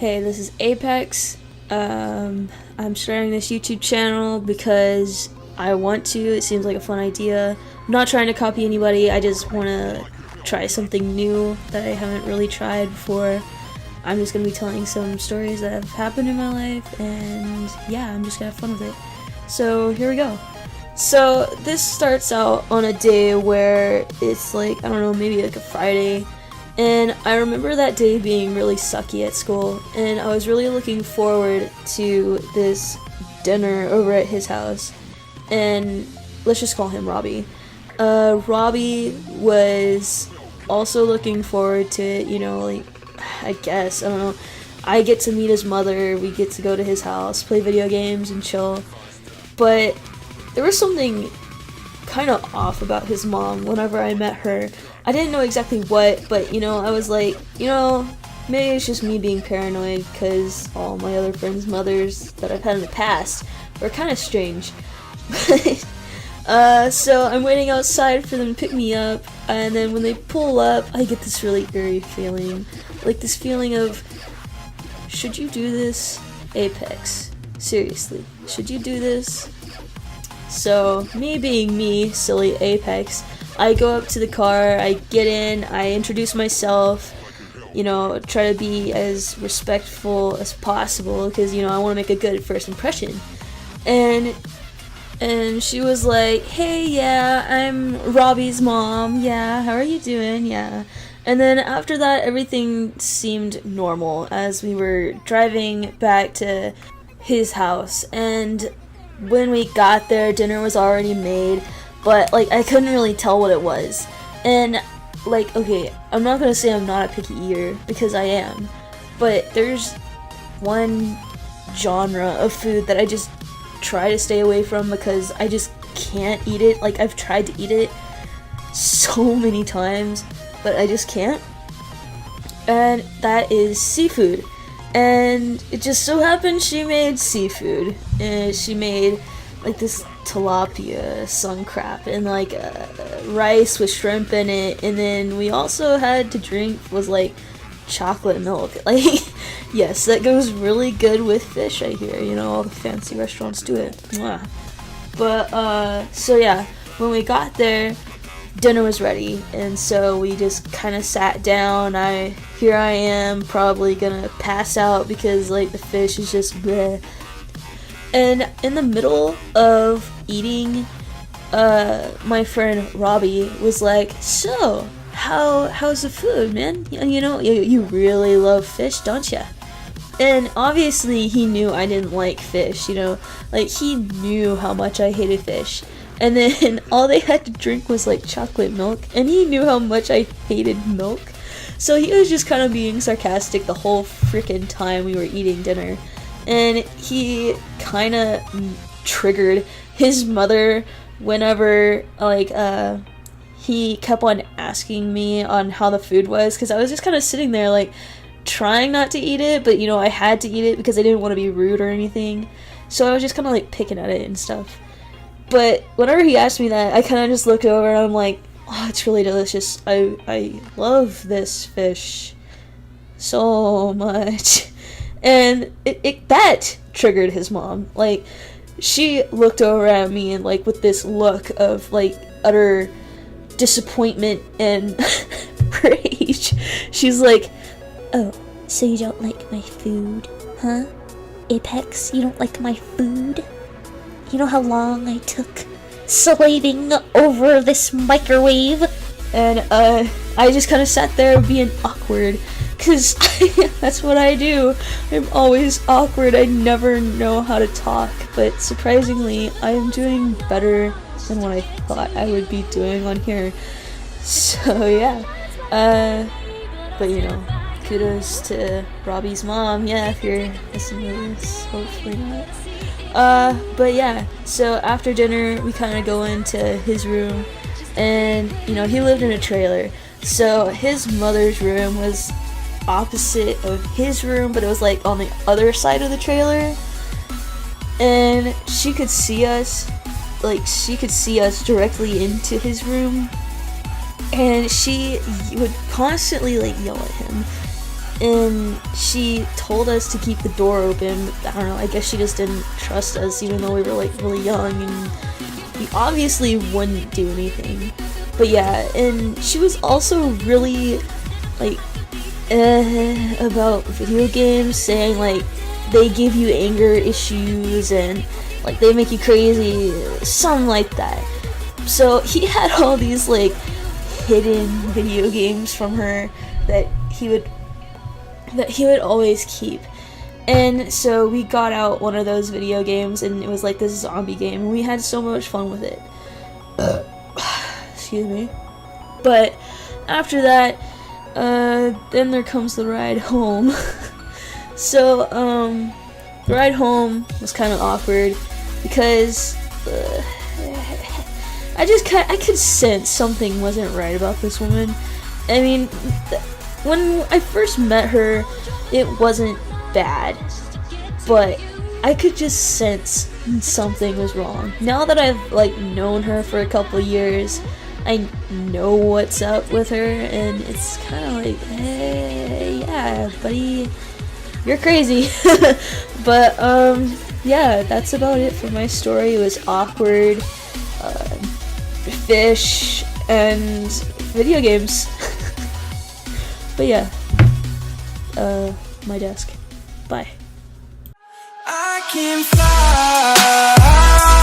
Hey, this is Apex. I'm starting this YouTube channel because I want to. It seems like a fun idea. I'm not trying to copy anybody. I just want to try something new that I haven't really tried before. I'm just going to be telling some stories that have happened in my life, and yeah, I'm just going to have fun with it. So here we go. So this starts out on a day where it's like, I don't know, maybe like a Friday. And I remember that day being really sucky at school, and I was really looking forward to this dinner over at his house. And let's just call him Robbie. Robbie was also looking forward to it, you know, like, I guess, I don't know. I get to meet his mother, we get to go to his house, play video games, and chill. But there was something kind of off about his mom whenever I met her. I didn't know exactly what, but, you know, I was like, you know, maybe it's just me being paranoid because all my other friends' mothers that I've had in the past were kind of strange. So I'm waiting outside for them to pick me up, and then when they pull up, I get this really eerie feeling. Like this feeling of, should you do this, Apex? Seriously, should you do this? So, me being me, silly Apex, I go up to the car, I get in, I introduce myself, you know, try to be as respectful as possible, because, you know, I want to make a good first impression. And she was like, hey, yeah, I'm Robbie's mom, yeah, how are you doing, yeah. And then after that, everything seemed normal as we were driving back to his house, and when we got there, dinner was already made, but, like, I couldn't really tell what it was. And, like, okay, I'm not gonna say I'm not a picky eater, because I am, but there's one genre of food that I just try to stay away from because I just can't eat it. Like, I've tried to eat it so many times, but I just can't. And that is seafood. And it just so happened she made seafood. And she made, like, this tilapia sun crab and, like, rice with shrimp in it. And then we also had to drink was, like, chocolate milk. Like, yes, that goes really good with fish, I hear. You know, all the fancy restaurants do it. Mwah. But, so yeah, when we got there, dinner was ready, and so we just kind of sat down. Here I am, probably gonna pass out because, like, the fish is just bleh. And in the middle of eating, my friend Robbie was like, so, how's the food, man? You know, you really love fish, don't ya? And obviously he knew I didn't like fish, you know, like, he knew how much I hated fish. And then all they had to drink was, like, chocolate milk, and he knew how much I hated milk. So he was just kind of being sarcastic the whole freaking time we were eating dinner. And he kind of triggered his mother whenever, like, he kept on asking me on how the food was, because I was just kind of sitting there, like, trying not to eat it, but, you know, I had to eat it because I didn't want to be rude or anything. So I was just kind of, like, picking at it and stuff. But whenever he asked me that, I kind of just looked over and I'm like, oh, it's really delicious. I love this fish so much. And that triggered his mom. Like, she looked over at me and, like, with this look of, like, utter disappointment and rage. She's like, oh, so you don't like my food, huh? Apex, you don't like my food? You know how long I took slaving over this microwave? And, I just kind of sat there being awkward, because that's what I do. I'm always awkward. I never know how to talk, but surprisingly, I am doing better than what I thought I would be doing on here. So, yeah. But, you know, kudos to Robbie's mom, yeah, if you're listening to this, hopefully not. But yeah, so after dinner, we kind of go into his room, and, you know, he lived in a trailer, so his mother's room was opposite of his room, but it was, like, on the other side of the trailer, and she could see us directly into his room, and she would constantly, like, yell at him, and she told us to keep the door open. I don't know, I guess she just didn't trust us, even though we were like really young and we obviously wouldn't do anything. But yeah, and she was also really like about video games, saying like they give you anger issues and like they make you crazy, something like that. So he had all these like hidden video games from her that he would always keep. And so we got out one of those video games, and it was like this zombie game, and we had so much fun with it. Excuse me. But after that, then there comes the ride home. So, the ride home was kind of awkward because I could sense something wasn't right about this woman. I mean, when I first met her, it wasn't bad, but I could just sense something was wrong. Now that I've like known her for a couple years, I know what's up with her, and it's kind of like, hey, yeah, buddy, you're crazy. But yeah, that's about it for my story. It was awkward, fish, and video games. But yeah, my desk. Bye. I can fly.